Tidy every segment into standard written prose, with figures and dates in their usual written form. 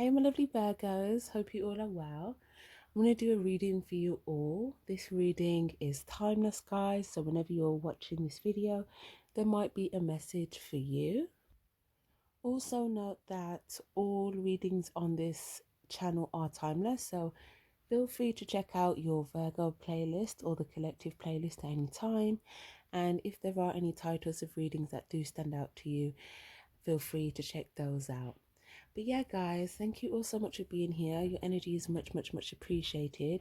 Hey, my lovely Virgos. Hope you all are well. I'm going to do a reading for you all. This reading is timeless, guys. So, whenever you're watching this video, there might be a message for you. Also, note that all readings on this channel are timeless. So, feel free to check out your Virgo playlist or the collective playlist at any time. And if there are any titles of readings that do stand out to you, feel free to check those out. But yeah, guys, thank you all so much for being here. Your energy is much appreciated.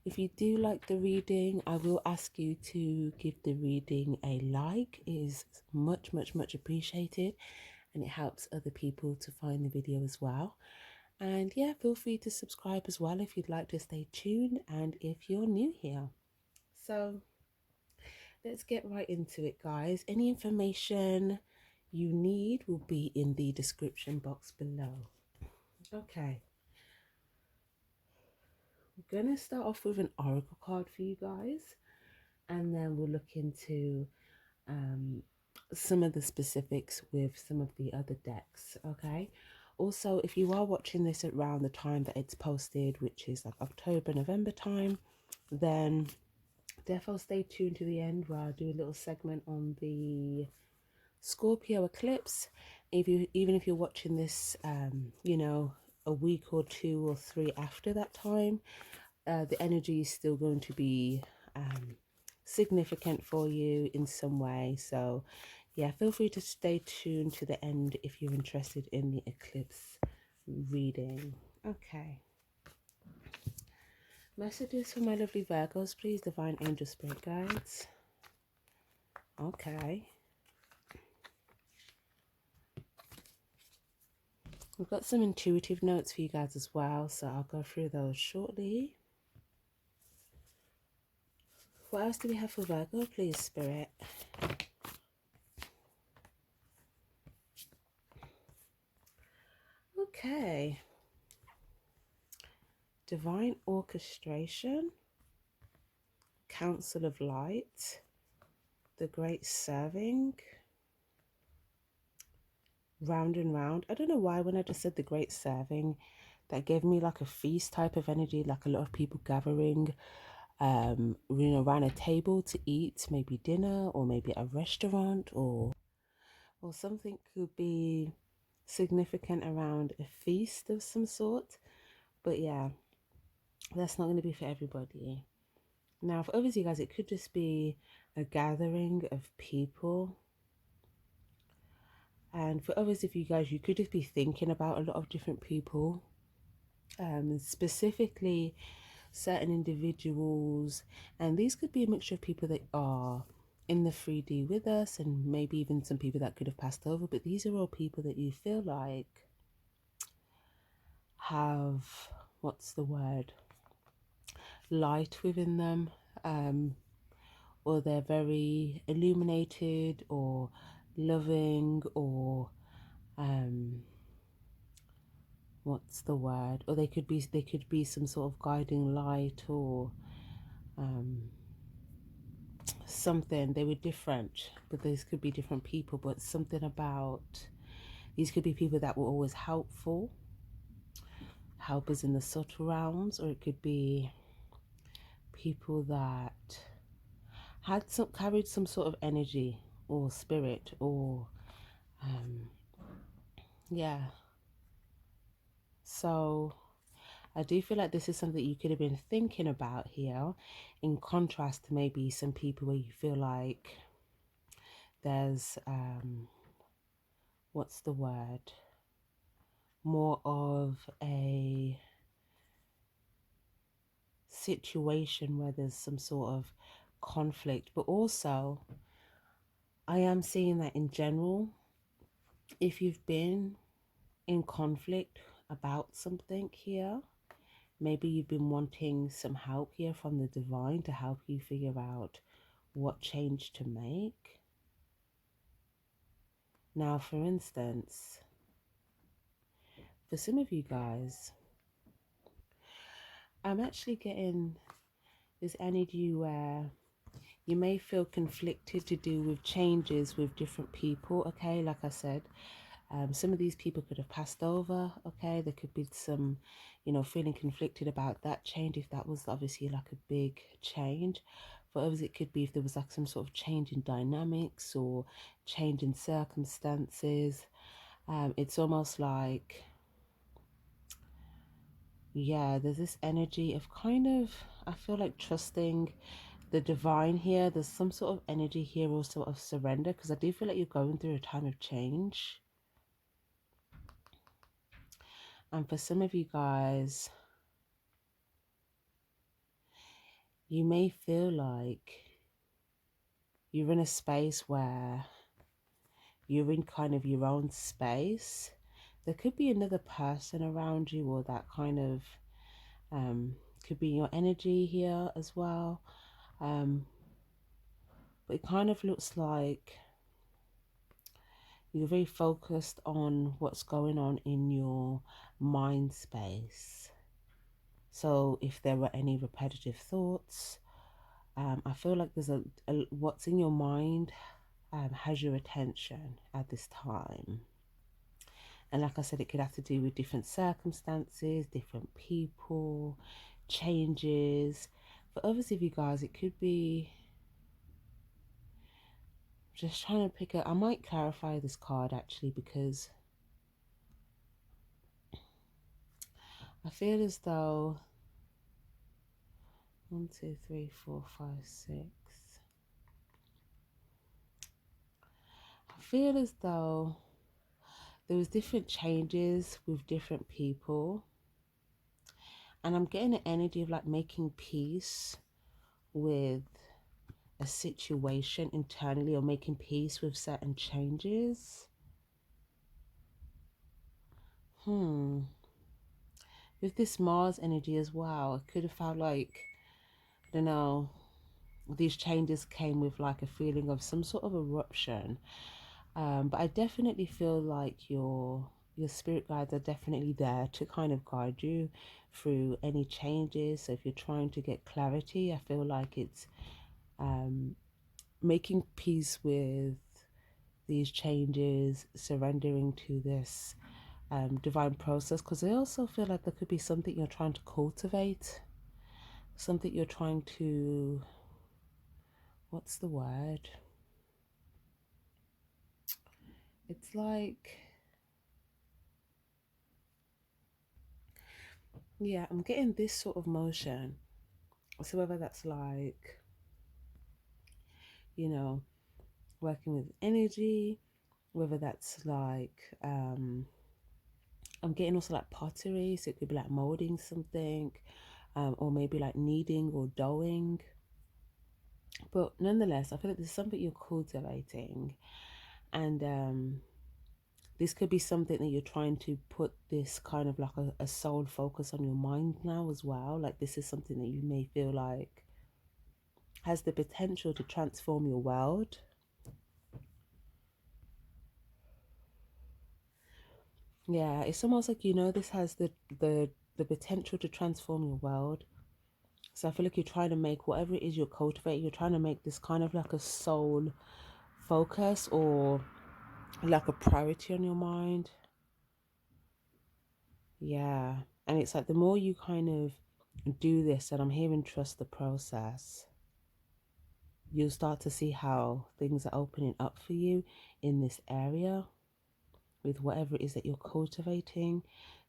If you do like the reading, I will ask you to give the reading a like. It is much appreciated, and it helps other people to find the video as well. And yeah, feel free to subscribe as well if you'd like to stay tuned and if you're new here. So let's get right into it, guys. Any information you need will be in the description box below. Okay, we're going to start off with an oracle card for you guys, and then we'll look into some of the specifics with some of the other decks. Okay, also, if you are watching this around the time that it's posted, which is like October, November time, then therefore stay tuned to the end where I'll do a little segment on the Scorpio eclipse. Even if you're watching this you know, a week or 2 or 3 after that time, the energy is still going to be significant for you in some way. So yeah, feel free to stay tuned to the end if you're interested in the eclipse reading. Okay, messages for my lovely Virgos, please, divine angel spirit guides. Okay, we've got some intuitive notes for you guys as well, so I'll go through those shortly. What else do we have for Virgo, please, Spirit? Okay. Divine Orchestration, Council of Light, The Great Serving, Round and Round. I don't know why when I just said The Great Serving, that gave me like a feast type of energy, like a lot of people gathering you know, around a table to eat, maybe dinner or maybe a restaurant, or something could be significant around a feast of some sort. But yeah, that's not going to be for everybody. Now for others, you guys, it could just be a gathering of people. And for others of you guys, you could just be thinking about a lot of different people, specifically certain individuals. And these could be a mixture of people that are in the 3D with us, and maybe even some people that could have passed over. But these are all people that you feel like have, what's the word, light within them, or they're very illuminated or loving, or what's the word, or they could be some sort of guiding light, or something. They were different, but these could be different people, but something about these could be people that were always helpful, helpers in the subtle realms, or it could be people that carried some sort of energy or spirit, or yeah. So I do feel like this is something you could have been thinking about here, in contrast to maybe some people where you feel like there's what's the word, more of a situation where there's some sort of conflict. But also I am seeing that in general, if you've been in conflict about something here, maybe you've been wanting some help here from the divine to help you figure out what change to make. Now, for instance, for some of you guys, I'm actually getting this energy where you may feel conflicted to do with changes with different people. Okay, like I said, Some of these people could have passed over. Okay, there could be some, feeling conflicted about that change, if that was obviously like a big change. For others, it could be if there was like some sort of change in dynamics or change in circumstances. It's almost like, yeah, there's this energy of kind of, I feel like trusting the divine here. There's some sort of energy here also of surrender, because I do feel like you're going through a time of change. And for some of you guys, you may feel like you're in a space where you're in kind of your own space. There could be another person around you, or that kind of could be your energy here as well. But it kind of looks like you're very focused on what's going on in your mind space. So if there were any repetitive thoughts, I feel like there's a what's in your mind has your attention at this time. And like I said, it could have to do with different circumstances, different people, changes. For others of you guys, it could be just trying to pick up. I might clarify this card actually, because I feel as though 1, 2, 3, 4, 5, 6. I feel as though there was different changes with different people, and I'm getting an energy of like making peace with a situation internally, or making peace with certain changes. With this Mars energy as well, I could have felt like, I don't know, these changes came with like a feeling of some sort of eruption. But I definitely feel like your spirit guides are definitely there to kind of guide you through any changes. So if you're trying to get clarity, I feel like it's making peace with these changes, surrendering to this divine process. Because I also feel like there could be something you're trying to cultivate, something you're trying to, what's the word? It's like, yeah, I'm getting this sort of motion. So whether that's like, you know, working with energy, whether that's like, I'm getting also like pottery, so it could be like molding something, or maybe like kneading or doughing. But nonetheless, I feel like there's something you're cultivating, and this could be something that you're trying to put this kind of like a soul focus on your mind now as well. Like this is something that you may feel like has the potential to transform your world. Yeah, it's almost like, this has the potential to transform your world. So I feel like you're trying to make whatever it is you're cultivating, you're trying to make this kind of like a soul focus, or like a priority on your mind. Yeah. And it's like the more you kind of do this, and I'm hearing trust the process, you'll start to see how things are opening up for you in this area with whatever it is that you're cultivating.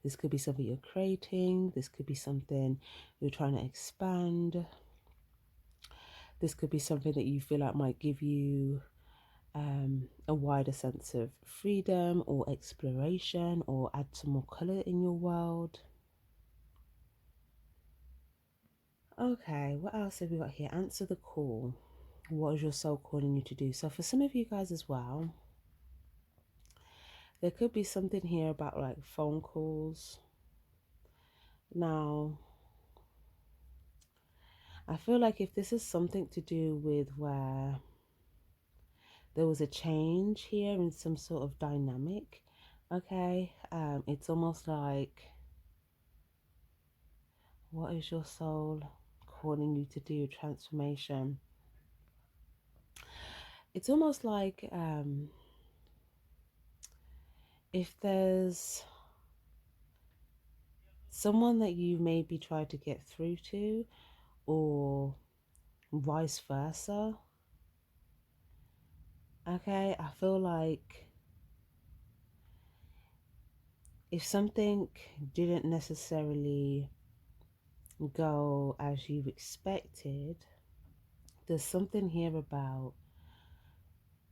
This could be something you're creating. This could be something you're trying to expand. This could be something that you feel like might give you a wider sense of freedom or exploration, or add some more color in your world. Okay, what else have we got here? Answer the call. What is your soul calling you to do? So for some of you guys as well, there could be something here about like phone calls. Now, I feel like if this is something to do with where there was a change here in some sort of dynamic, okay, it's almost like, what is your soul calling you to do? Transformation. It's almost like if there's someone that you maybe try to get through to, or vice versa, okay, I feel like if something didn't necessarily go as you expected, there's something here about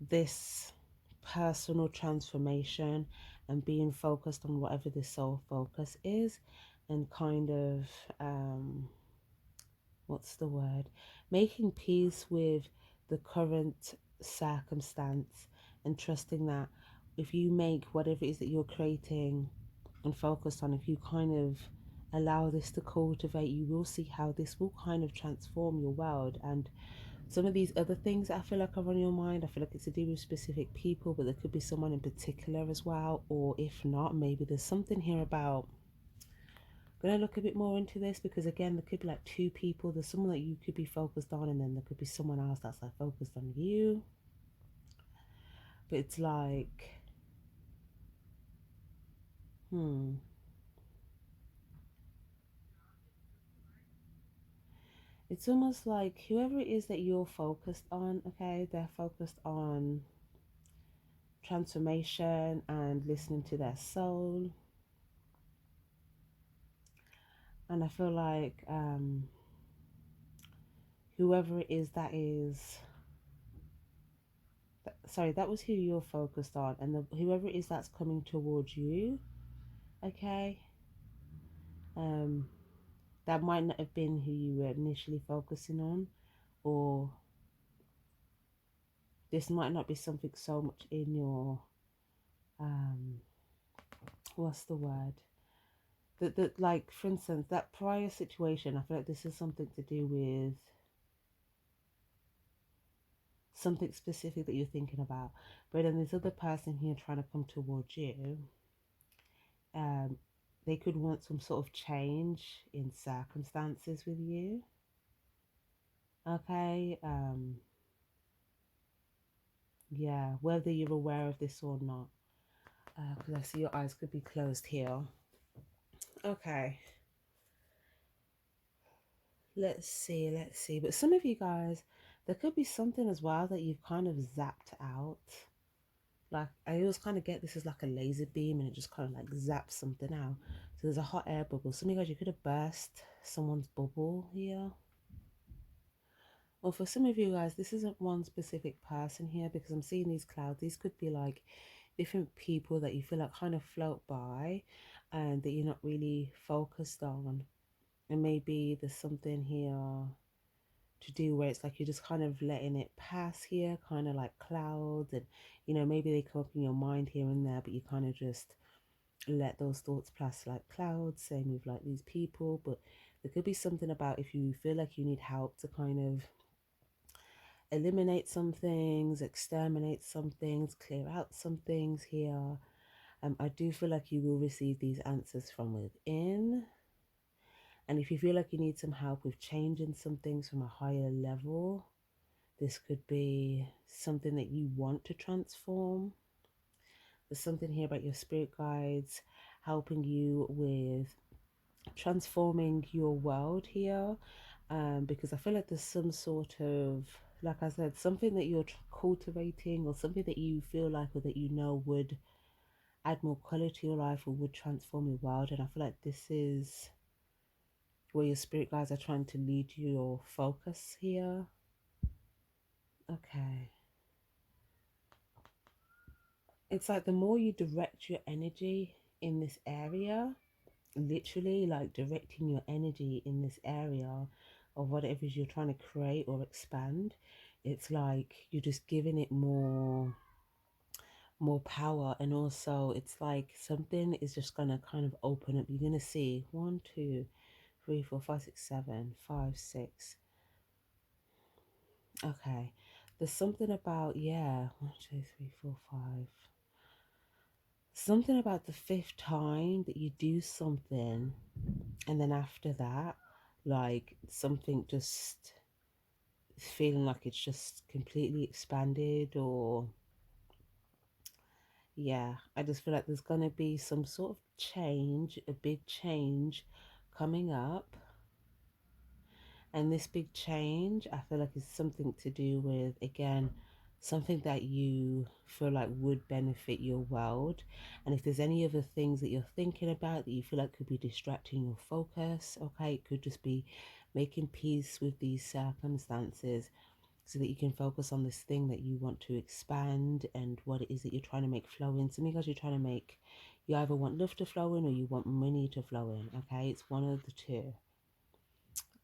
this personal transformation and being focused on whatever the soul focus is, and kind of what's the word, making peace with the current circumstance, and trusting that if you make whatever it is that you're creating and focus on, if you kind of allow this to cultivate, you will see how this will kind of transform your world. And some of these other things that I feel like are on your mind, I feel like it's to do with specific people, but there could be someone in particular as well. Or if not, maybe there's something here about, I'm gonna look a bit more into this, because again, there could be like two people. There's someone that you could be focused on, and then there could be someone else that's like focused on you. But it's like, hmm, it's almost like whoever it is that you're focused on, okay, they're focused on transformation and listening to their soul. And I feel like whoever it is that is, sorry, that was who you're focused on, and whoever it is that's coming towards you, okay, um that might not have been who you were initially focusing on, or this might not be something so much in your um what's the word, that like, for instance, that prior situation, I feel like this is something to do with something specific that you're thinking about. But then this other person here trying to come towards you, um they could want some sort of change in circumstances with you, okay, yeah, whether you're aware of this or not, because I see your eyes could be closed here. Okay, let's see. But some of you guys, there could be something as well that you've kind of zapped out. Like, I always kind of get this as like a laser beam, and it just kind of like zaps something out. So there's a hot air bubble. Some of you guys, you could have burst someone's bubble here. Or for some of you guys, this isn't one specific person here, because I'm seeing these clouds. These could be like different people that you feel like kind of float by and that you're not really focused on. And maybe there's something here to do where it's like you're just kind of letting it pass here, kind of like clouds. And, maybe they come up in your mind here and there, but you kind of just let those thoughts pass like clouds. Same with like these people. But there could be something about if you feel like you need help to kind of eliminate some things, exterminate some things, clear out some things here. I do feel like you will receive these answers from within. And if you feel like you need some help with changing some things from a higher level, this could be something that you want to transform. There's something here about your spirit guides helping you with transforming your world here, because I feel like there's some sort of, like I said, something that you're cultivating, or something that you feel like, or that would add more color to your life, or would transform your world. And I feel like this is where your spirit guides are trying to lead your focus here. Okay, it's like the more you direct your energy in this area, literally like directing your energy in this area of whatever it is you're trying to create or expand, it's like you're just giving it more power. And also it's like something is just gonna kind of open up. You're gonna see 1 2 3 4 5 6 7 5 6. Okay, there's something about, yeah, 1 2 3 4 5, something about the fifth time that you do something, and then after that, like something just feeling like it's just completely expanded, or Yeah, I just feel like there's gonna be some sort of change, a big change coming up. And this big change, I feel like is something to do with, again, something that you feel like would benefit your world. And if there's any other things that you're thinking about that you feel like could be distracting your focus, okay, it could just be making peace with these circumstances so that you can focus on this thing that you want to expand and what it is that you're trying to make flow in. So because you're trying to make, you either want love to flow in or you want money to flow in, okay? It's one of the two.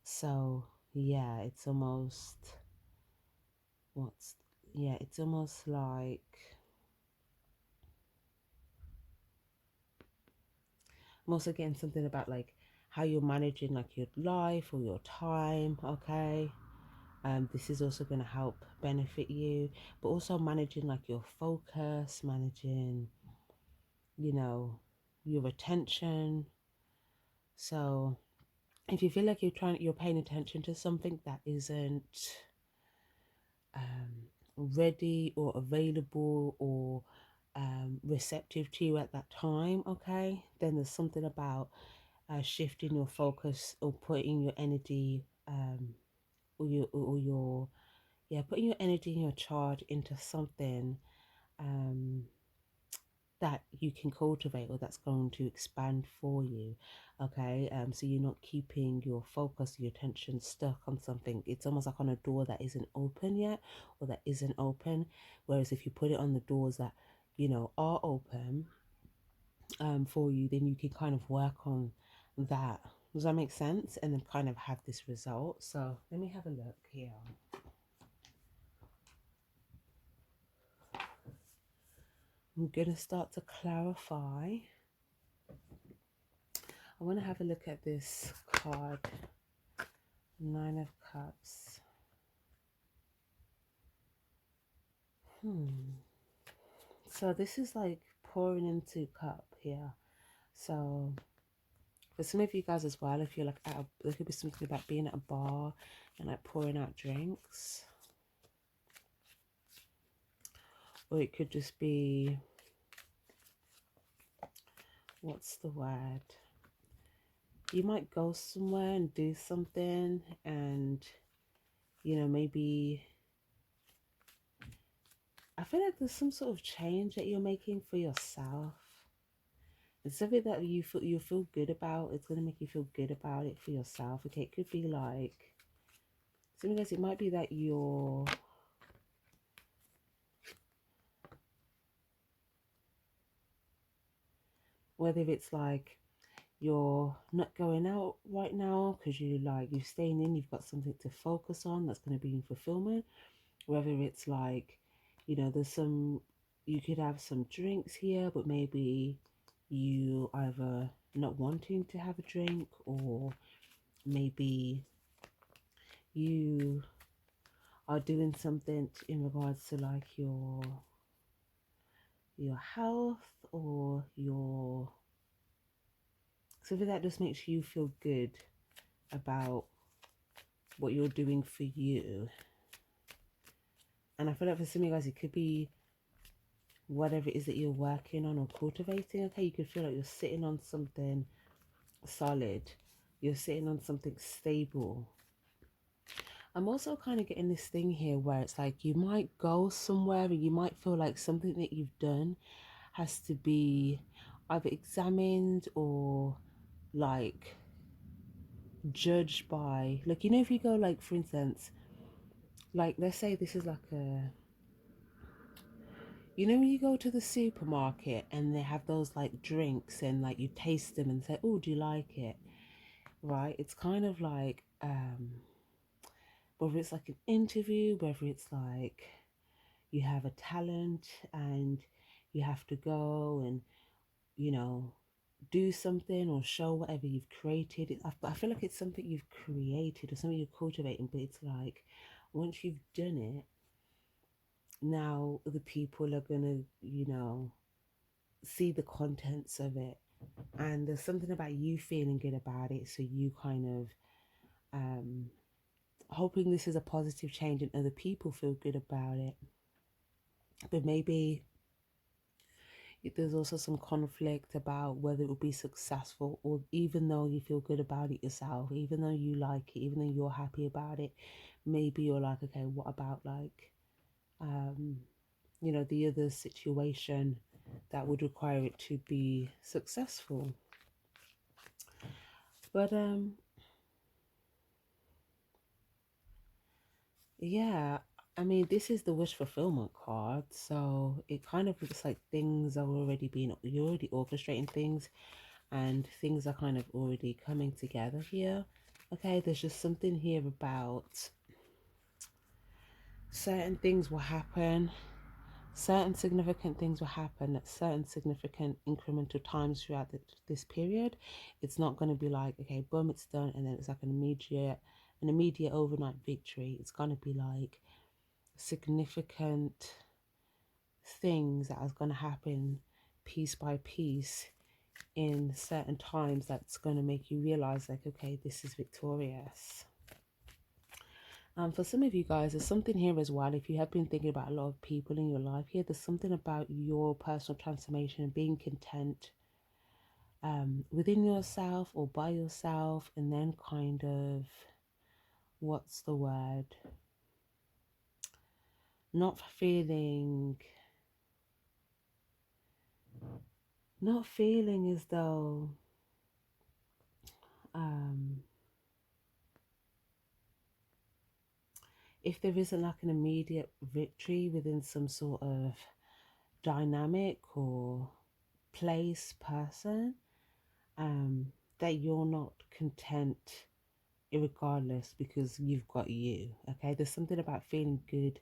So yeah, it's almost, what's, yeah, it's almost like, I'm also getting something about like how you're managing like your life or your time, okay? This is also going to help benefit you, but also managing like your focus, managing, you know, your attention. So if you feel like you're paying attention to something that isn't ready or available or receptive to you at that time, okay, then there's something about shifting your focus or putting your energy or your yeah, putting your energy and your charge into something um that you can cultivate or that's going to expand for you, okay. So you're not keeping your focus, your attention stuck on something. It's almost like on a door that isn't open yet or that isn't open, whereas if you put it on the doors that are open for you, then you can kind of work on that. Does that make sense? And then kind of have this result. So let me have a look here. I'm gonna start to clarify. I want to have a look at this card, Nine of Cups. So this is like pouring into cup here. So for some of you guys as well, if you're like there could be something about being at a bar and like pouring out drinks, or it could just be, what's the word? You might go somewhere and do something, and maybe I feel like there's some sort of change that you're making for yourself. It's something that you feel good about. It's gonna make you feel good about it for yourself. Okay, it could be like something else. It might be that you're whether it's like you're not going out right now because you're staying in, you've got something to focus on that's going to be in fulfillment. Whether it's like there's some, you could have some drinks here, but maybe you either not wanting to have a drink, or maybe you are doing something in regards to like your health or your something that just makes you feel good about what you're doing for you. And I feel like for some of you guys, it could be whatever it is that you're working on or cultivating. Okay, you could feel like you're sitting on something solid, you're sitting on something stable. I'm also kind of getting this thing here where it's like you might go somewhere and you might feel like something that you've done has to be either examined or like judged by, like, if you go, like, for instance, like, let's say this is like a, when you go to the supermarket and they have those like drinks and like you taste them and say, oh, do you like it? Right? It's kind of like, whether it's like an interview, whether it's like you have a talent and you have to go and, you know, do something or show whatever you've created. I feel like it's something you've created or something you're cultivating, but it's like once you've done it, now the people are gonna, see the contents of it, and there's something about you feeling good about it. So you kind of hoping this is a positive change and other people feel good about it. But maybe There's also some conflict about whether it will be successful, or even though you feel good about it yourself, even though you like it, even though you're happy about it, maybe you're like, okay, what about like, um, the other situation that would require it to be successful. But yeah, I mean, this is the wish fulfillment card, so it kind of looks like things are already being, you're already orchestrating things, and things are kind of already coming together here. Okay, there's just something here about certain things will happen, certain significant things will happen at certain significant incremental times throughout this period. It's not going to be like, okay, boom, it's done, and then it's like an immediate overnight victory. It's going to be like significant things that is going to happen piece by piece in certain times, that's going to make you realize like, okay, this is victorious. For some of you guys, there's something here as well. If you have been thinking about a lot of people in your life here, there's something about your personal transformation and being content within yourself or by yourself, and then kind of, what's the word, not feeling as though um if there isn't like an immediate victory within some sort of dynamic or place, person, that you're not content irregardless, because you've got you. Okay, there's something about feeling good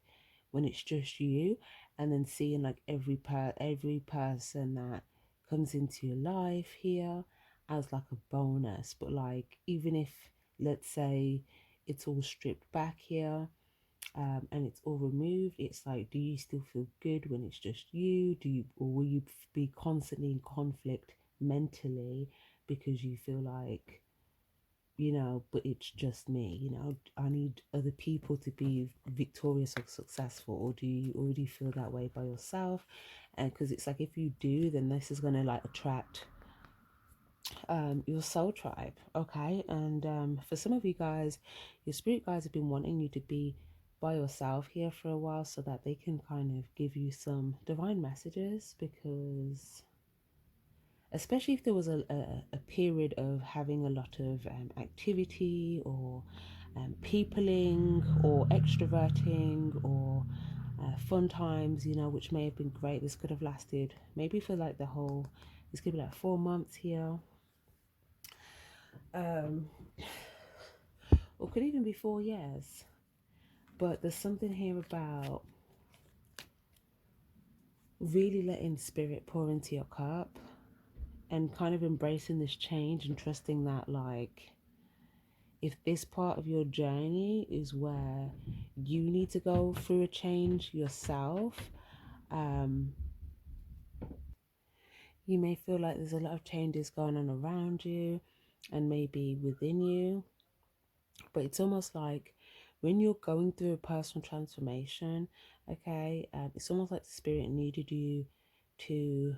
when it's just you, and then seeing like every person that comes into your life here as like a bonus. But like, even if, let's say, it's all stripped back here, and it's all removed, it's like, do you still feel good when it's just you? Or will you be constantly in conflict mentally because you feel like, but it's just me, I need other people to be victorious or successful? Or do you already feel that way by yourself? And because it's like, if you do, then this is going to like attract your soul tribe. Okay, and for some of you guys, your spirit guides have been wanting you to be by yourself here for a while, so that they can kind of give you some divine messages. Because especially if there was a period of having a lot of activity, or peopling, or extroverting, or fun times, which may have been great. This could have lasted maybe for like this could be like 4 months here, um, or could even be 4 years. But there's something here about really letting spirit pour into your cup, and kind of embracing this change, and trusting that, like, if this part of your journey is where you need to go through a change yourself, um, you may feel like there's a lot of changes going on around you and maybe within you. But it's almost like when you're going through a personal transformation, okay, it's almost like the spirit needed you to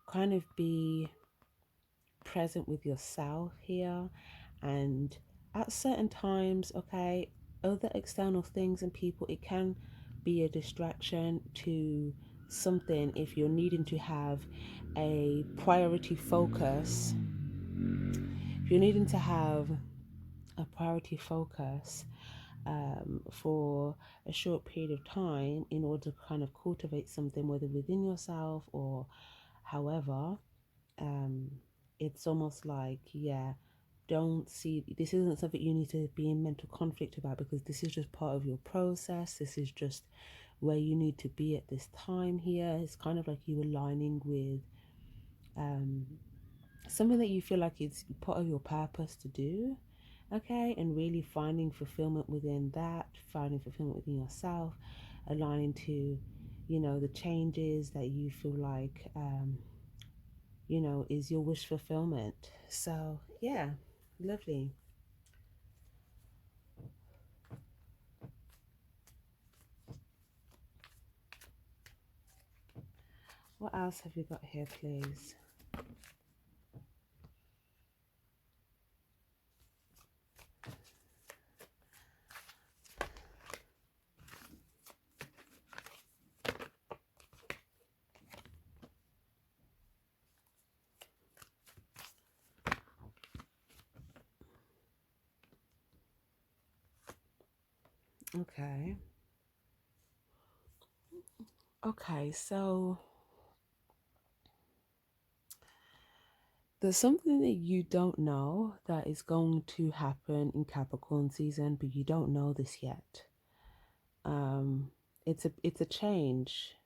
kind of be present with yourself here, and at certain times, okay, other external things and people, it can be a distraction to something. If you're needing to have a priority focus, if you're needing to have a priority focus for a short period of time in order to kind of cultivate something, whether within yourself or however, um, it's almost like, yeah, don't see, this isn't something you need to be in mental conflict about, because this is just part of your process. This is just where you need to be at this time here. It's kind of like you aligning with something that you feel like it's part of your purpose to do, okay, and really finding fulfillment within that, finding fulfillment within yourself, aligning to, the changes that you feel like, is your wish fulfillment. So yeah, lovely. What else have you got here, please? Okay. Okay, so there's something that you don't know that is going to happen in Capricorn season, but you don't know this yet. It's a change.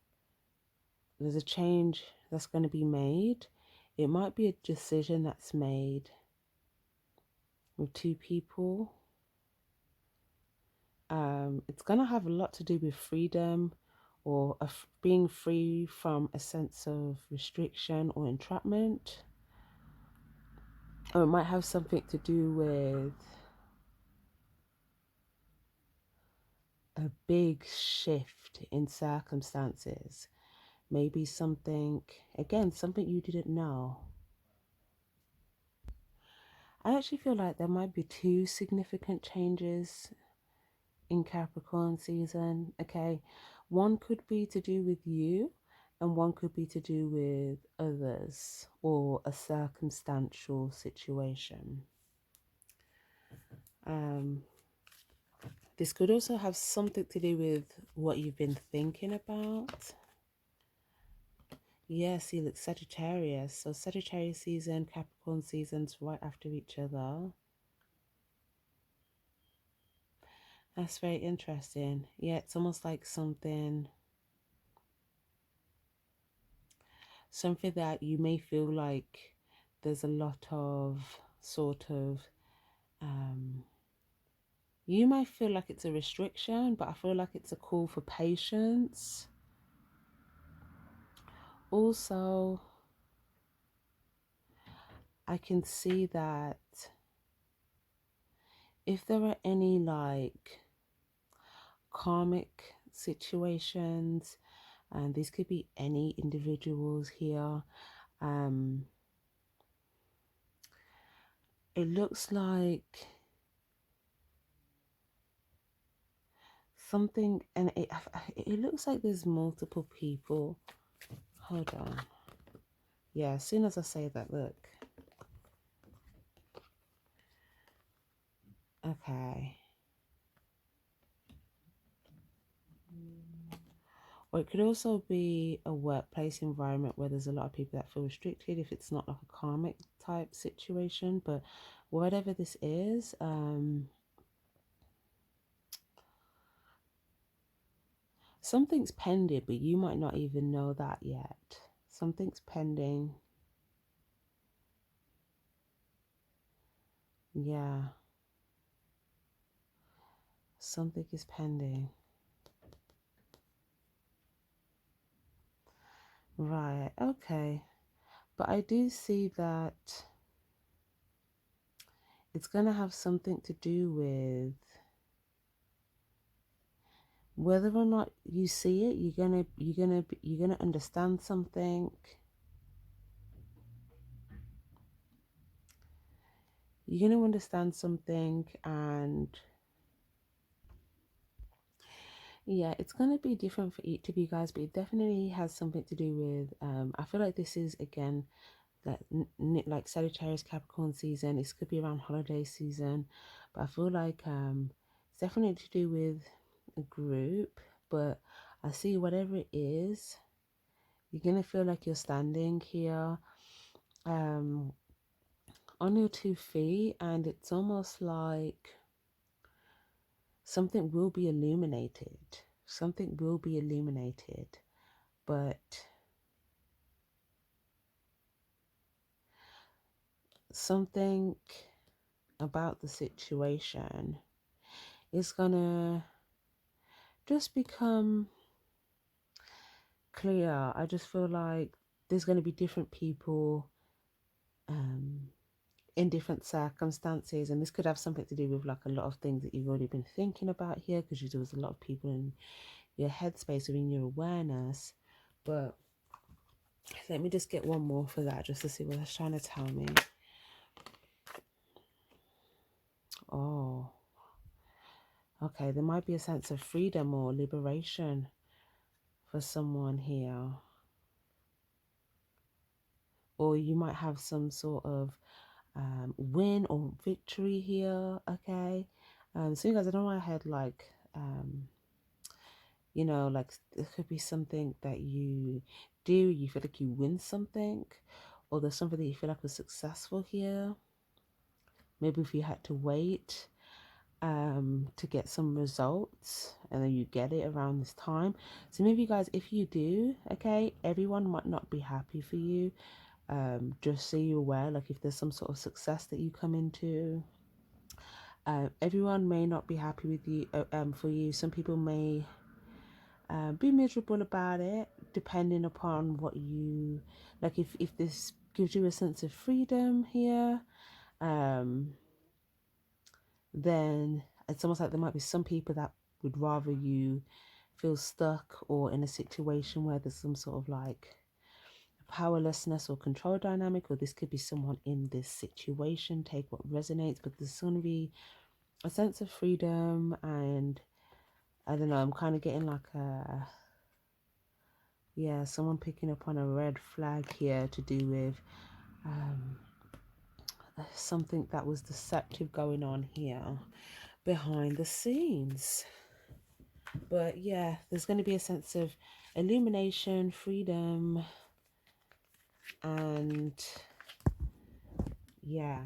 There's a change that's going to be made. It might be a decision that's made with two people. It's going to have a lot to do with freedom or being free from a sense of restriction or entrapment. Or it might have something to do with a big shift in circumstances. Maybe something, again, something you didn't know. I actually feel like there might be two significant changes in Capricorn season. Okay, one could be to do with you, and one could be to do with others or a circumstantial situation. This could also have something to do with what you've been thinking about. Yeah, see, look, Sagittarius. So Sagittarius season, Capricorn seasons right after each other. That's very interesting. Yeah, it's almost like something that you may feel like there's a lot of sort of, you might feel like it's a restriction, but I feel like it's a call for patience. Also, I can see that if there are any like karmic situations, and this could be any individuals here, it looks like something, and it looks like there's multiple people. Hold on. Yeah, as soon as I say that, look. Okay. Or it could also be a workplace environment where there's a lot of people that feel restricted if it's not like a karmic type situation. But whatever this is, something's pending, but you might not even know that yet. Something's pending. Yeah. Something is pending. Right. Okay. But I do see that it's going to have something to do with whether or not you see it. You're gonna understand something. You're going to understand something, and yeah, it's going to be different for each of you guys, but it definitely has something to do with, I feel like this is, again, like Sagittarius Capricorn season. This could be around holiday season, but I feel like it's definitely to do with a group. But I see whatever it is, you're going to feel like you're standing here on your 2 feet, and it's almost like something will be illuminated. Something will be illuminated, but something about the situation is gonna just become clear. I just feel like there's gonna be different people in different circumstances, and this could have something to do with like a lot of things that you've already been thinking about here, because there was a lot of people in your headspace or in your awareness. But Let me just get one more for that, just to see what it's trying to tell me. Oh, okay. There might be a sense of freedom or liberation for someone here. Or you might have some sort of win or victory here, okay? So you guys, I don't want to head like, you know, like there could be something that you do, you feel like you win something, or there's something that you feel like was successful here. Maybe if you had to wait to get some results and then you get it around this time. So maybe you guys, if you do, okay, everyone might not be happy for you. Just so you're aware, like if there's some sort of success that you come into, everyone may not be happy with you, for you. Some people may be miserable about it, depending upon what you like. If this gives you a sense of freedom here, then it's almost like there might be some people that would rather you feel stuck or in a situation where there's some sort of like powerlessness or control dynamic, or this could be someone in this situation. Take what resonates, but there's going to be a sense of freedom, and I don't know, I'm kind of getting like a, yeah, someone picking up on a red flag here to do with something that was deceptive going on here behind the scenes. But yeah, there's going to be a sense of illumination, freedom, and yeah,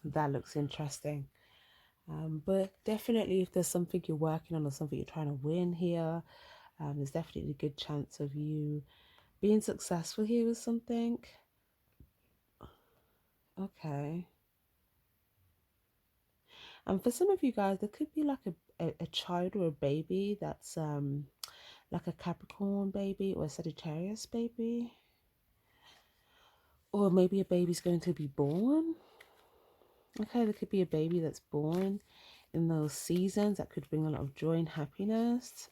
that looks interesting. But definitely if there's something you're working on or something you're trying to win here, there's definitely a good chance of you being successful here with something. Okay. And for some of you guys, there could be like a child or a baby that's like a Capricorn baby or a Sagittarius baby. Or maybe a baby's going to be born. Okay, there could be a baby that's born in those seasons that could bring a lot of joy and happiness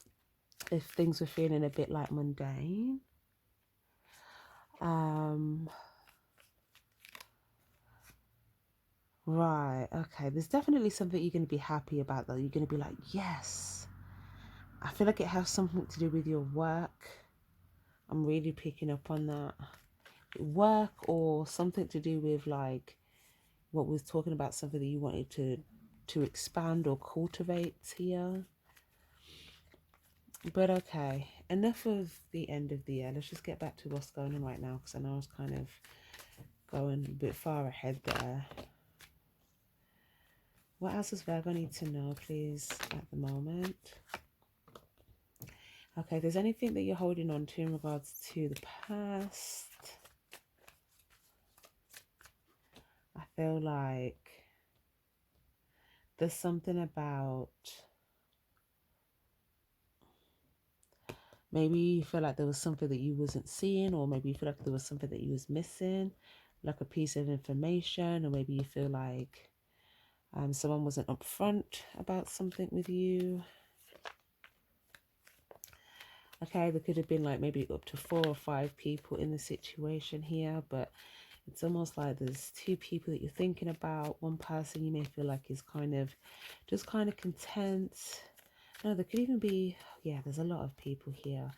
if things were feeling a bit like mundane. Right, okay, there's definitely something you're going to be happy about, though. You're going to be like, yes. I feel like it has something to do with your work. I'm really picking up on that. Work, or something to do with like what we're talking about, something that you wanted to expand or cultivate here. But okay, enough of the end of the year. Let's just get back to what's going on right now, because I know I was kind of going a bit far ahead there. What else does Virgo need to know, please, at the moment? Okay, if there's anything that you're holding on to in regards to the past, I feel like there's something about, maybe you feel like there was something that you wasn't seeing, or maybe you feel like there was something that you was missing, like a piece of information, or maybe you feel like someone wasn't upfront about something with you. Okay, there could have been like maybe up to 4 or 5 people in the situation here, but it's almost like there's 2 people that you're thinking about. One person you may feel like is kind of just kind of content. No, there could even be, yeah, there's a lot of people here.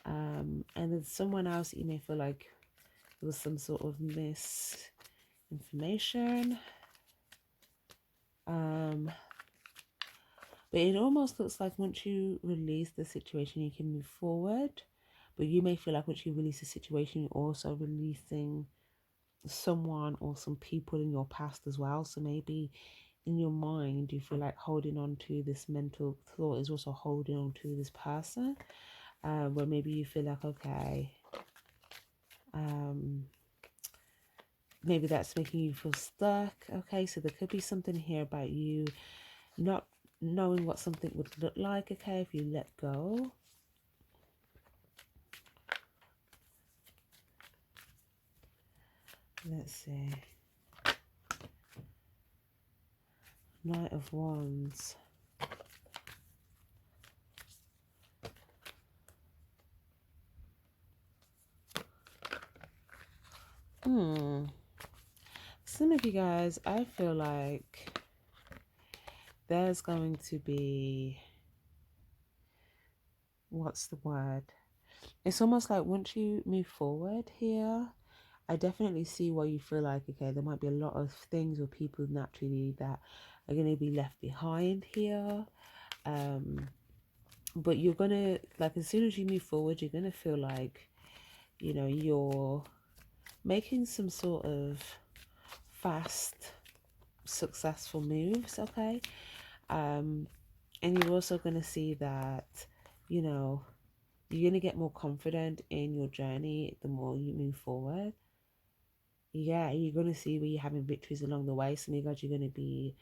And there's someone else that you may feel like there was some sort of misinformation. But it almost looks like once you release the situation, you can move forward. But you may feel like once you release the situation, you're also releasing someone or some people in your past as well. So maybe in your mind, you feel like holding on to this mental thought is also holding on to this person. Where maybe you feel like, okay, maybe that's making you feel stuck. Okay, so there could be something here about you not knowing what something would look like, okay, if you let go. Let's see. Knight of Wands. Some of you guys, I feel like there's going to be, what's the word? It's almost like once you move forward here, I definitely see why you feel like, okay, there might be a lot of things or people naturally that are going to be left behind here. But you're going to, like, as soon as you move forward, you're going to feel like, you know, you're making some sort of fast, successful moves, okay? And you're also going to see that, you know, you're going to get more confident in your journey the more you move forward. Yeah, you're going to see where you're having victories along the way. Some of you guys, you're going to be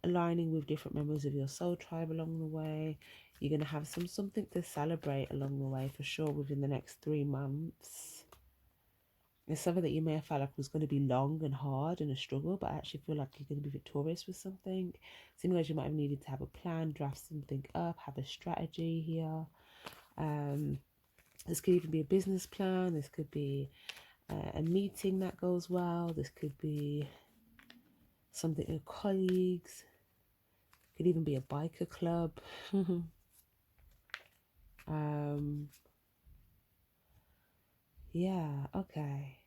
aligning with different members of your soul tribe along the way. You're going to have something to celebrate along the way for sure within the next 3 months. It's something that you may have felt like was going to be long and hard and a struggle, but I actually feel like you're going to be victorious with something. Some of you might have needed to have a plan, draft something up, have a strategy here. This could even be a business plan. This could be a meeting that goes well. This could be something with colleagues. Could even be a biker club. Yeah, okay.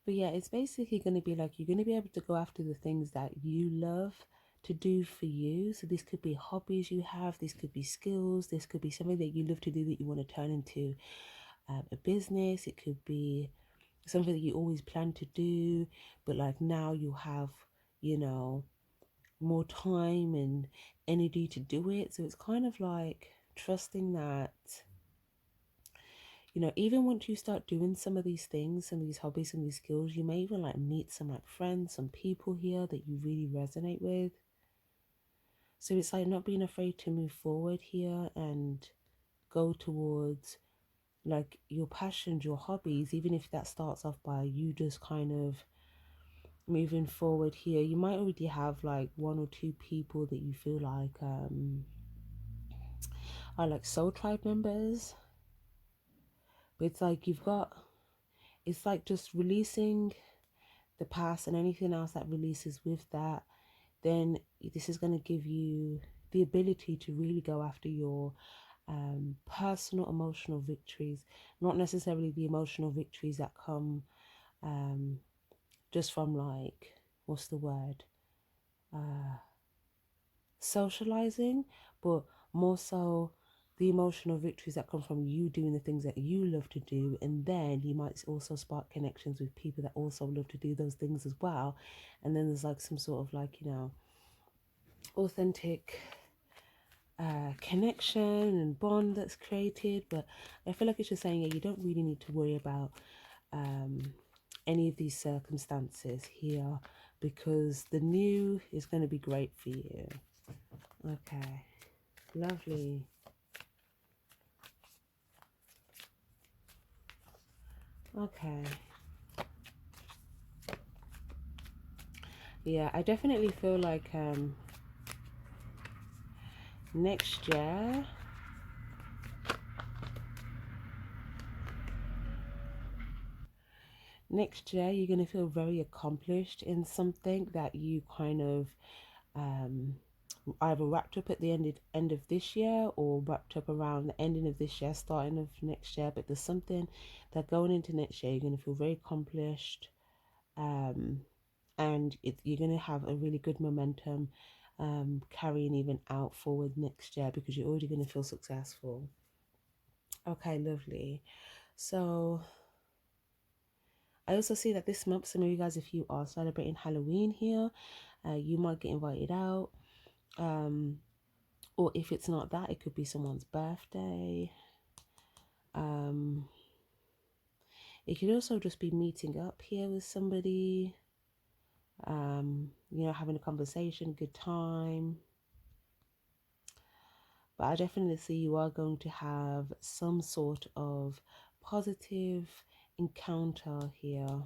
But yeah, it's basically going to be like you're going to be able to go after the things that you love to do for you. So this could be hobbies you have, this could be skills, this could be something that you love to do that you want to turn into a business. It could be something that you always plan to do, but like now you have, you know, more time and energy to do it. So it's kind of like trusting that, you know, even once you start doing some of these things, some of these hobbies, some of these skills, you may even like meet some like friends, some people here that you really resonate with. So it's like not being afraid to move forward here and go towards like your passions, your hobbies, even if that starts off by you just kind of moving forward here. You might already have like 1 or 2 people that you feel like are like soul tribe members, but it's like it's like just releasing the past and anything else that releases with that. Then this is going to give you the ability to really go after your personal emotional victories, not necessarily the emotional victories that come just from like, what's the word, socializing, but more so the emotional victories that come from you doing the things that you love to do. And then you might also spark connections with people that also love to do those things as well. And then there's like some sort of like, you know, authentic connection and bond that's created. But I feel like it's just saying, yeah, you don't really need to worry about any of these circumstances here, because the new is going to be great for you. Okay, lovely. Okay. Yeah, I definitely feel like next year you're going to feel very accomplished in something that you kind of either wrapped up at the end of this year or wrapped up around the ending of this year, starting of next year. But there's something that going into next year you're going to feel very accomplished, and you're going to have a really good momentum carrying even out forward next year, because you're already going to feel successful. Okay, lovely. So I also see that this month, some of you guys, if you are celebrating Halloween here, you might get invited out. Or if it's not that, it could be someone's birthday. It could also just be meeting up here with somebody, you know, having a conversation, good time. But I definitely see you are going to have some sort of positive encounter here,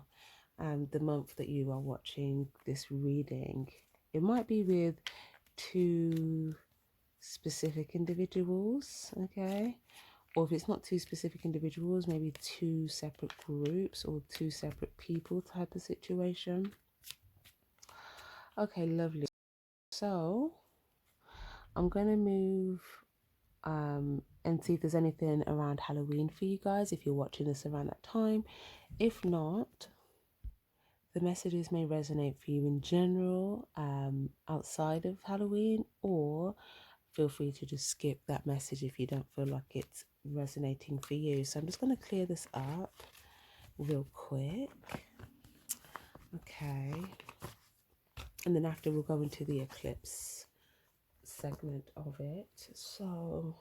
the month that you are watching this reading. It might be with 2 specific individuals, okay, or if it's not two specific individuals, maybe two separate groups or two separate people type of situation. Okay, lovely. So I'm gonna move and see if there's anything around Halloween for you guys if you're watching this around that time. If not, the messages may resonate for you in general, outside of Halloween, or feel free to just skip that message if you don't feel like it's resonating for you. So I'm just going to clear this up real quick. Okay. And then after we'll go into the eclipse segment of it. So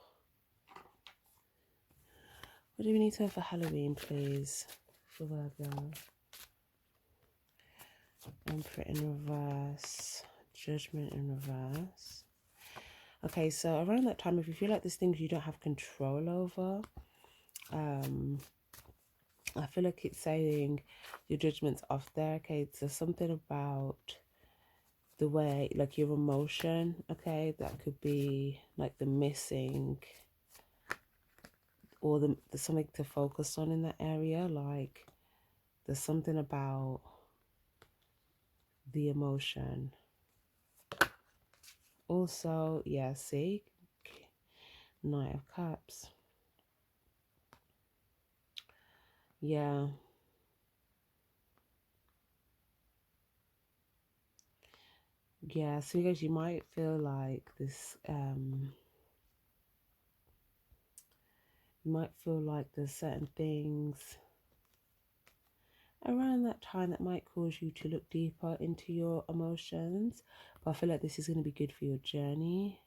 what do we need to have for Halloween, please? For Virgo. Emperor in reverse. Judgment in reverse. Okay, so around that time, if you feel like there's things you don't have control over, I feel like it's saying your judgment's off there. Okay, so something about the way, like your emotion, okay, that could be like the missing, or the something to focus on in that area. Like there's something about the emotion. Also, yeah, see, Knight of Cups. Yeah. Yeah, so because you might feel like this, you might feel like there's certain things around that time that might cause you to look deeper into your emotions. But I feel like this is going to be good for your journey.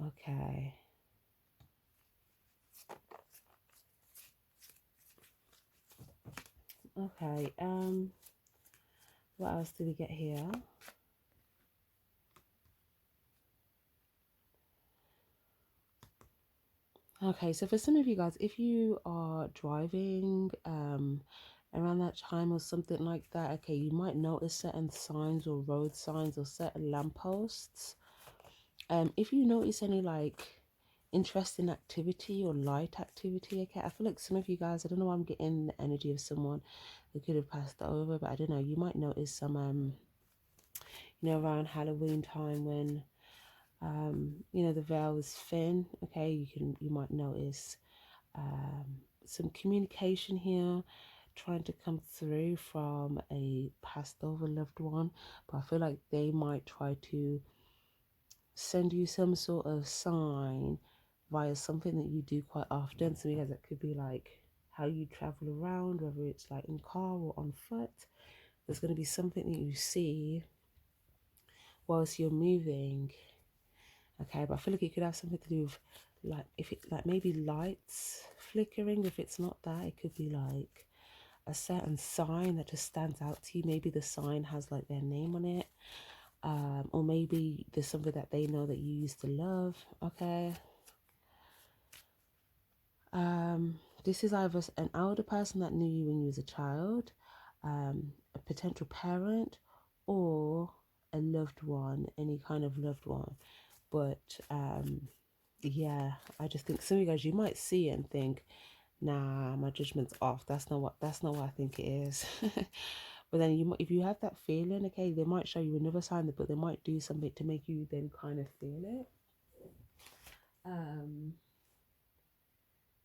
Okay. Okay, what else did we get here? Okay, so for some of you guys, if you are driving around that time or something like that, okay, you might notice certain signs or road signs or certain lampposts. If you notice any like interesting activity or light activity, okay, I feel like some of you guys, I don't know why I'm getting the energy of someone who could have passed over, but I don't know, you might notice some you know, around Halloween time when you know, the veil is thin, okay, you might notice some communication here trying to come through from a passed over loved one, but I feel like they might try to send you some sort of sign via something that you do quite often. So because it could be like how you travel around, whether it's like in car or on foot. There's going to be something that you see whilst you're moving. Okay, but I feel like it could have something to do with like, if it like maybe lights flickering. If it's not that, it could be like a certain sign that just stands out to you. Maybe the sign has like their name on it, or maybe there's something that they know that you used to love. Okay, this is either an older person that knew you when you was a child, a potential parent, or a loved one, any kind of loved one. But yeah, I just think some of you guys, you might see it and think, nah, my judgment's off. That's not what I think it is. But then if you have that feeling, okay, they might show you another sign, but they might do something to make you then kind of feel it.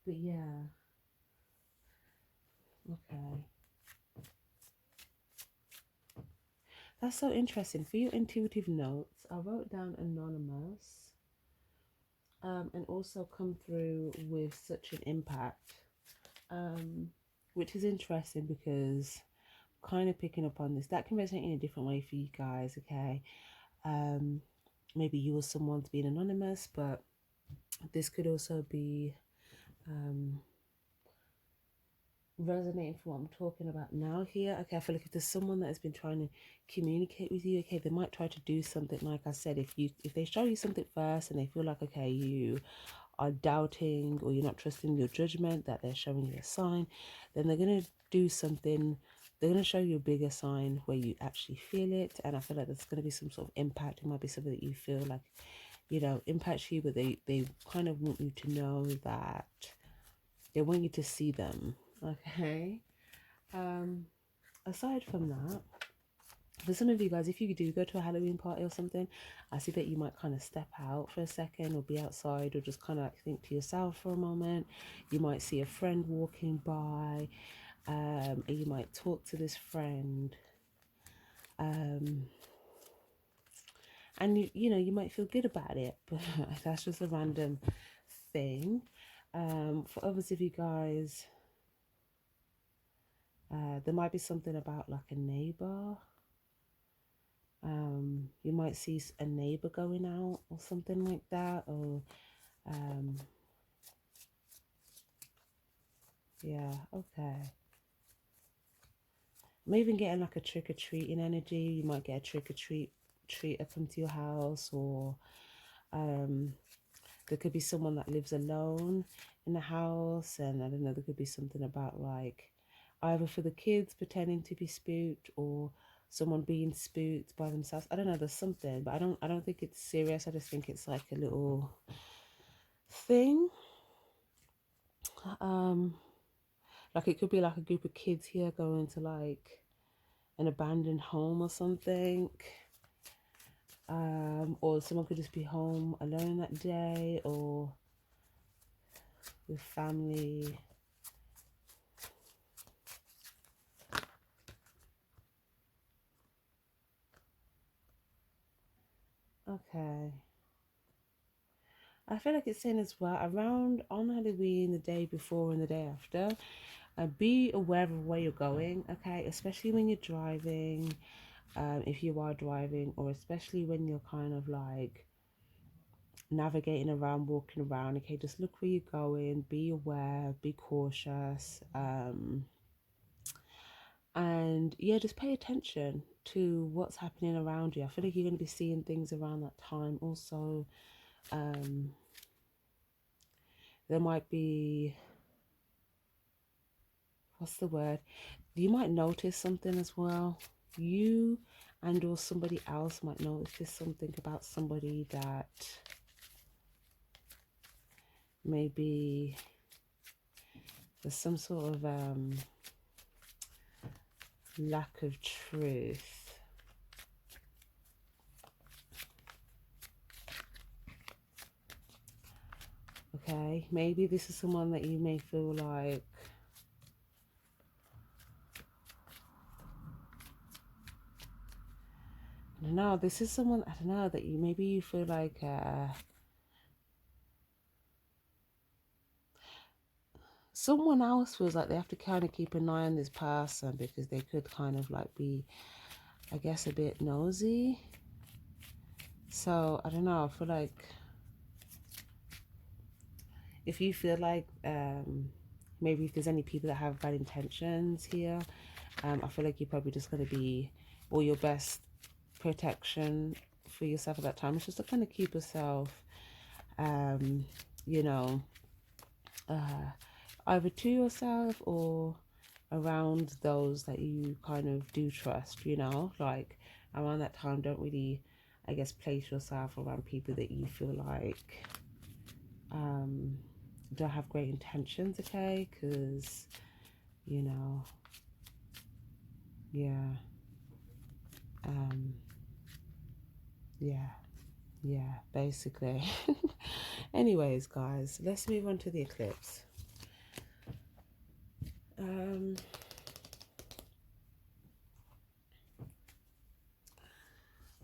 But yeah, okay. That's so interesting. For your intuitive notes, I wrote down anonymous, and also come through with such an impact, which is interesting because kind of picking up on this. That can resonate in a different way for you guys, okay? Maybe you or someone's being anonymous, but this could also be resonating for what I'm talking about now here. Okay, I feel like if there's someone that has been trying to communicate with you, okay, they might try to do something. Like I said, if they show you something first and they feel like, okay, you are doubting or you're not trusting your judgment, that they're showing you a sign, then they're going to do something. They're going to show you a bigger sign where you actually feel it, and I feel like there's going to be some sort of impact. It might be something that you feel like you know, impacts you, but they kind of want you to know that they want you to see them. Okay. Um, aside from that, for some of you guys, if you do go to a Halloween party or something, I see that you might kind of step out for a second or be outside or just kind of like think to yourself for a moment. You might see a friend walking by, and you might talk to this friend. And you know, you might feel good about it, but that's just a random thing. For others of you guys, there might be something about like a neighbor. You might see a neighbor going out or something like that, or yeah, okay. I'm even getting like a trick-or-treating energy. You might get a treater come to your house, or there could be someone that lives alone in the house, and I don't know, there could be something about like either for the kids pretending to be spooked or someone being spooked by themselves. I don't know, there's something, but I don't think it's serious. I just think it's like a little thing. Like it could be like a group of kids here going to like an abandoned home or something. Or someone could just be home alone that day, or with family. Okay. I feel like it's saying as well around on Halloween, the day before and the day after, be aware of where you're going, okay? Especially when you're driving, if you are driving, or especially when you're kind of like navigating around, walking around, okay? Just look where you're going, be aware, be cautious, and yeah, just pay attention to what's happening around you. I feel like you're going to be seeing things around that time. Also, there might be, what's the word, you might notice something as well. You and or somebody else might notice something about somebody that maybe there's some sort of lack of truth. Okay, maybe this is someone that you may feel like I don't know, this is someone, I don't know, that you maybe you feel like someone else feels like they have to kind of keep an eye on this person because they could kind of like be, I guess, a bit nosy. So I don't know, I feel like if you feel like maybe if there's any people that have bad intentions here, I feel like you're probably just going to be all your best protection for yourself at that time. It's just to kind of keep yourself, you know, either to yourself or around those that you kind of do trust, you know, like around that time, don't really, I guess, place yourself around people that you feel like don't have great intentions, okay? Because, you know, yeah, yeah, yeah, basically. Anyways, guys, let's move on to the eclipse.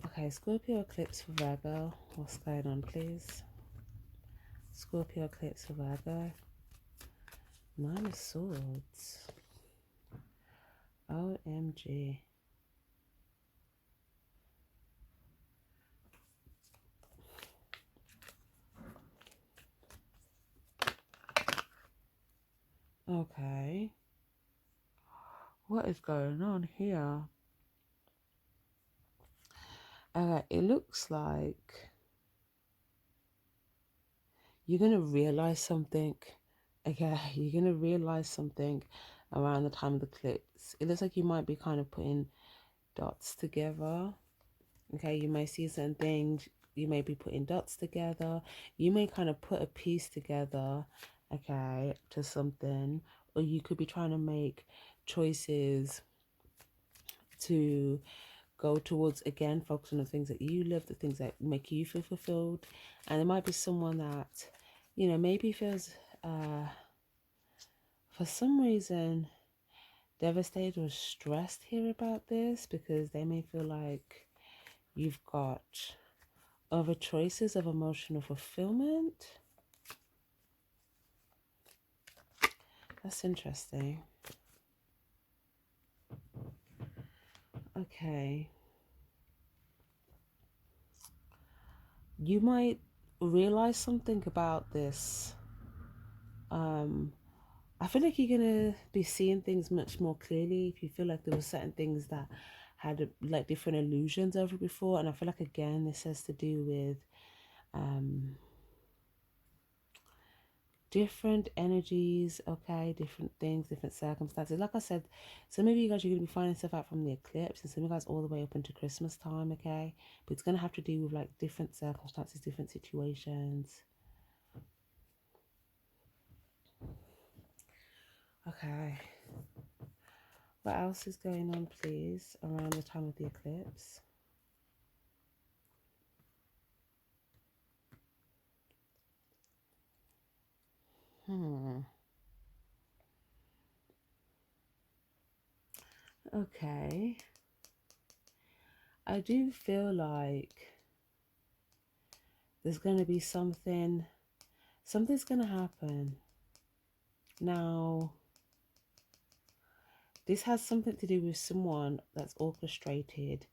Okay, Scorpio eclipse for Virgo. What's going on, please? Scorpio eclipse for Virgo. Nine of Swords. OMG. Okay. What is going on here? It looks like you're going to realize something. Okay, you're going to realize something around the time of the eclipse. It looks like you might be kind of putting dots together. Okay, you may see certain things you may be putting dots together. You may kind of put a piece together, okay, to something, or you could be trying to make choices to go towards, again, focus on the things that you love, the things that make you feel fulfilled. And there might be someone that, you know, maybe feels for some reason devastated or stressed here about this, because they may feel like you've got other choices of emotional fulfillment. That's interesting. Okay. You might realize something about this. I feel like you're gonna be seeing things much more clearly if you feel like there were certain things that had like different illusions over before. And I feel like, again, this has to do with different energies, okay, different things, different circumstances. Like I said, some of you guys are going to be finding stuff out from the eclipse, and some of you guys all the way up into Christmas time, okay? But it's going to have to do with like different circumstances, different situations. Okay. What else is going on, please, around the time of the eclipse? Okay. I do feel like there's going to be something's going to happen. Now, this has something to do with someone that's orchestrated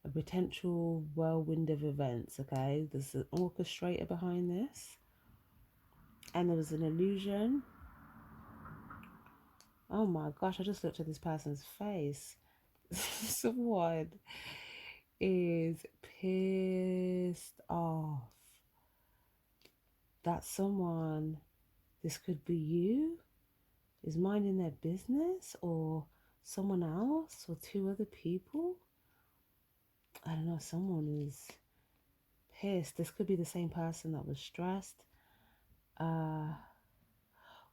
a potential whirlwind of events, okay? There's an orchestrator behind this. And there was an illusion. Oh my gosh, I just looked at this person's face. Someone is pissed off that someone, this could be you, is minding their business, or someone else, or two other people. I don't know, someone is pissed. This could be the same person that was stressed.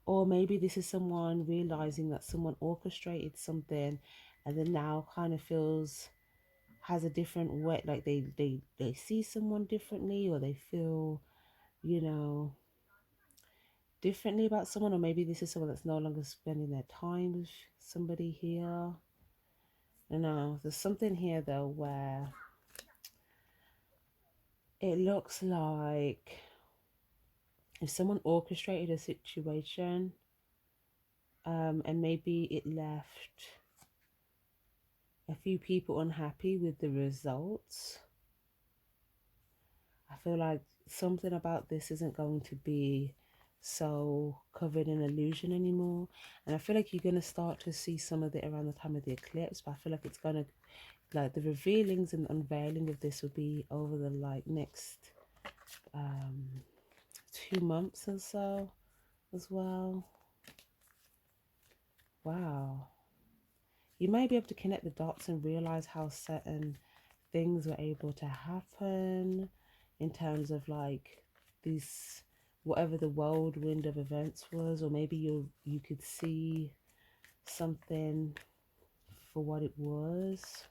Or maybe this is someone realizing that someone orchestrated something, and then now kind of has a different way, like they see someone differently, or they feel, you know, differently about someone. Or maybe this is someone that's no longer spending their time with somebody here. I don't know, there's something here though where it looks like if someone orchestrated a situation, and maybe it left a few people unhappy with the results. I feel like something about this isn't going to be so covered in illusion anymore. And I feel like you're going to start to see some of it around the time of the eclipse. But I feel like it's going to, like, the revealings and unveiling of this will be over the like next 2 months or so as well. Wow. You may be able to connect the dots and realize how certain things were able to happen in terms of like these, whatever the whirlwind of events was. Or maybe you could see something for what it was.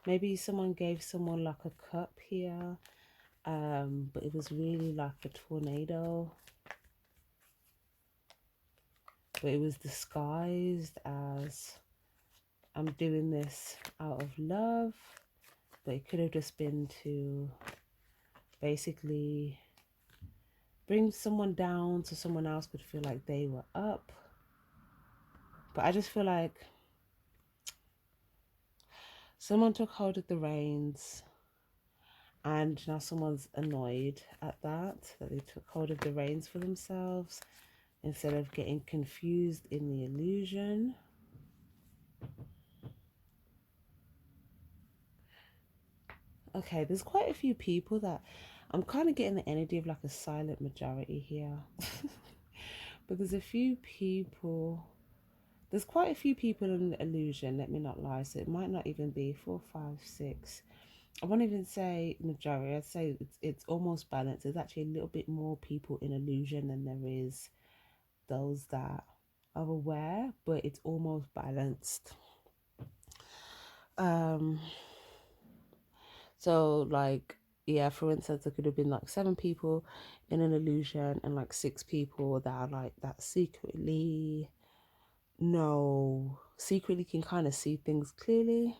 Maybe someone gave someone like a cup here, but it was really like a tornado, but it was disguised as, I'm doing this out of love. But it could have just been to basically bring someone down so someone else could feel like they were up. But I just feel like someone took hold of the reins, and now someone's annoyed at that they took hold of the reins for themselves instead of getting confused in the illusion. Okay, there's quite a few people that I'm kind of getting the energy of like a silent majority here. But there's a few people There's quite a few people in the illusion, let me not lie. So it might not even be 4, 5, 6. I won't even say majority. I'd say it's almost balanced. There's actually a little bit more people in illusion than there is those that are aware, but it's almost balanced. Um, so like, yeah, for instance, there could have been like 7 people in an illusion and like 6 people that are like that secretly can kind of see things clearly.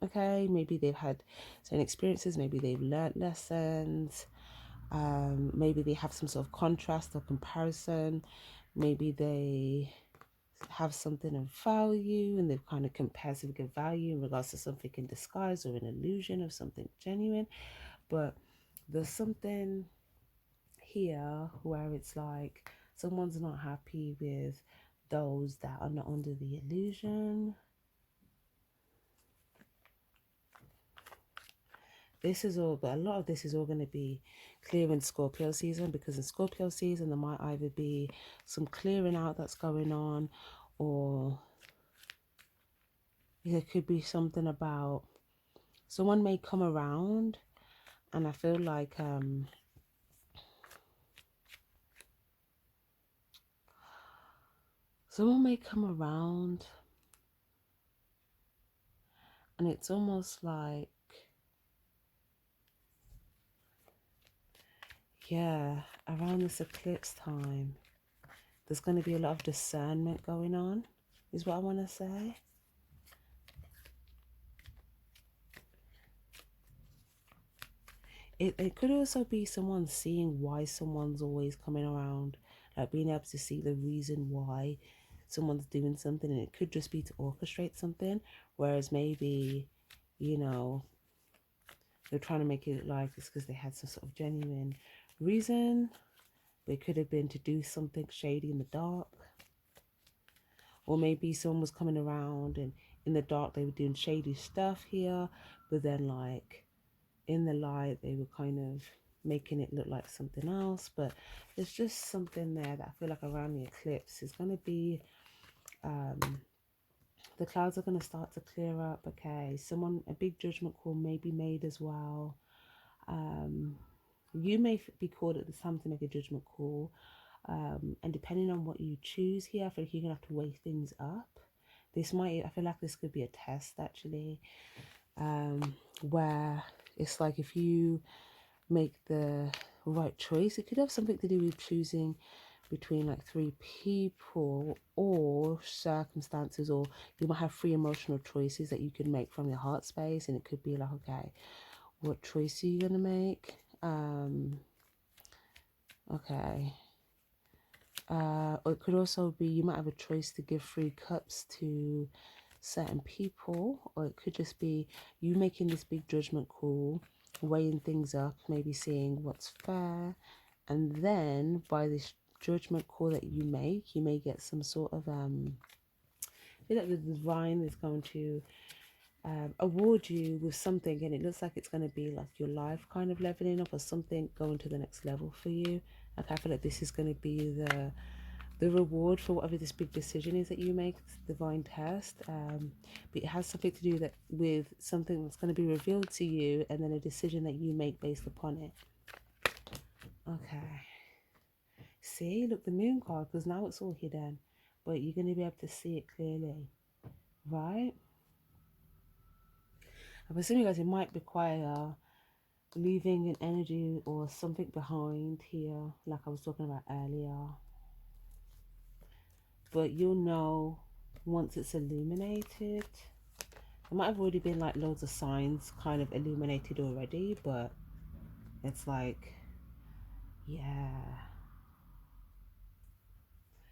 Okay, maybe they've had certain experiences, maybe they've learned lessons, maybe they have some sort of contrast or comparison, maybe they have something of value and they've kind of compared something of value in regards to something in disguise or an illusion of something genuine. But there's something here where it's like someone's not happy with those that are not under the illusion. This is all, but a lot of this is all going to be clear in Scorpio season, because in Scorpio season there might either be some clearing out that's going on, or there could be something about someone may come around, and I feel like someone may come around and it's almost like, yeah, around this eclipse time there's going to be a lot of discernment going on, is what I want to say. It could also be someone seeing why someone's always coming around, like being able to see the reason why someone's doing something, and it could just be to orchestrate something, whereas maybe, you know, they're trying to make it look like it's because they had some sort of genuine reason. It could have been to do something shady in the dark, or maybe someone was coming around and in the dark they were doing shady stuff here, but then like in the light they were kind of making it look like something else. But there's just something there that I feel like around the eclipse is going to be, the clouds are going to start to clear up. Okay, a big judgment call may be made as well. You may be called at the time to make a judgment call, and depending on what you choose here, I feel like you're gonna have to weigh things up. I feel like this could be a test actually, where it's like if you make the right choice, it could have something to do with choosing between like 3 people or circumstances, or you might have 3 emotional choices that you can make from your heart space, and it could be like, okay, what choice are you gonna make? Okay. Or it could also be you might have a choice to give 3 cups to certain people, or it could just be you making this big judgment call, weighing things up, maybe seeing what's fair, and then by this judgment call that you may get some sort of I feel like the divine is going to award you with something, and it looks like it's going to be like your life kind of leveling up, or something going to the next level for you. Like I feel like this is going to be the reward for whatever this big decision is that you make, divine test. But it has something to do that with something that's going to be revealed to you, and then a decision that you make based upon it. Okay, see, look, the moon card, because now it's all hidden, but you're going to be able to see it clearly, right? I'm assuming, guys, it might require leaving an energy or something behind here, like I was talking about earlier, but you'll know once it's illuminated. There might have already been like loads of signs kind of illuminated already, but it's like, yeah,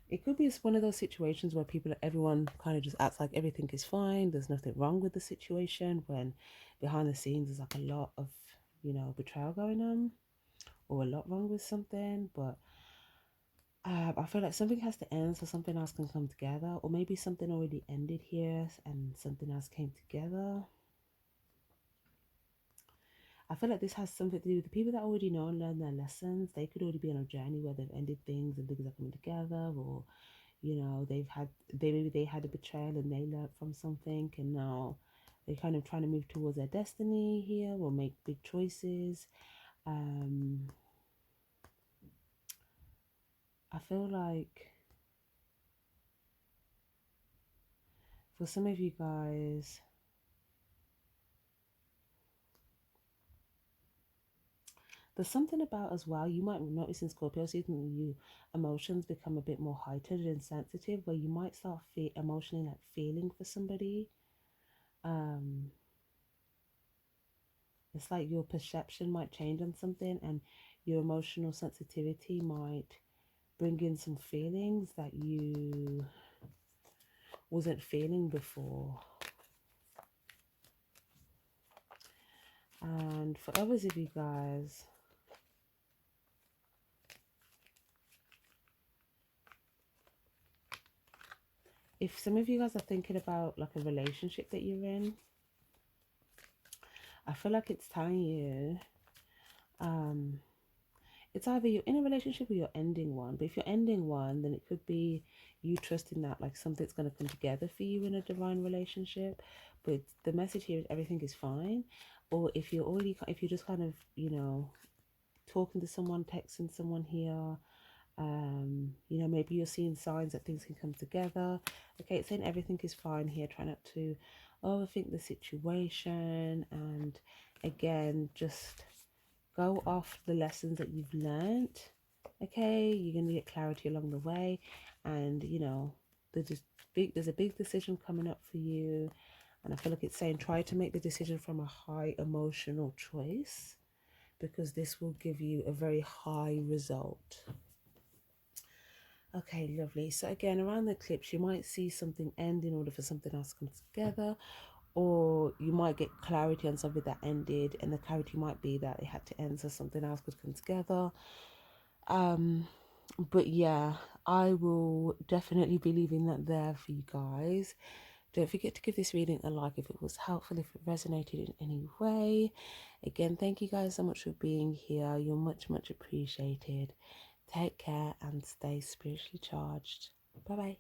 it could be one of those situations where everyone kind of just acts like everything is fine, there's nothing wrong with the situation, when behind the scenes there's like a lot of, betrayal going on, or a lot wrong with something. But I feel like something has to end so something else can come together, or maybe something already ended here and something else came together. I feel like this has something to do with the people that already know and learn their lessons. They could already be on a journey where they've ended things and things are coming together, or you know, maybe they had a betrayal and they learned from something, and now they're kind of trying to move towards their destiny here or make big choices. I feel like for some of you guys, there's something about as well, you might notice in Scorpio season, you emotions become a bit more heightened and sensitive, where you might start emotionally like feeling for somebody. It's like your perception might change on something, and your emotional sensitivity might bring in some feelings that you wasn't feeling before. And for others of you guys, if some of you guys are thinking about like a relationship that you're in, I feel like it's telling you, it's either you're in a relationship or you're ending one. But if you're ending one, then it could be you trusting that like something's going to come together for you in a divine relationship. But the message here is everything is fine. Or if you're just kind of, you know, talking to someone, texting someone here, you know, maybe you're seeing signs that things can come together. Okay, it's saying everything is fine here. Try not to overthink the situation, and again, just go off the lessons that you've learned. Okay, you're gonna get clarity along the way, and you know, there's a big decision coming up for you, and I feel like it's saying try to make the decision from a high emotional choice, because this will give you a very high result. Okay, lovely. So again, around the eclipse, you might see something end in order for something else to come together, or you might get clarity on something that ended, and the clarity might be that it had to end so something else could come together. But yeah, I will definitely be leaving that there for you guys. Don't forget to give this reading a like if it was helpful, if it resonated in any way. Again, thank you guys so much for being here. You're much, much appreciated. Take care and stay spiritually charged. Bye bye.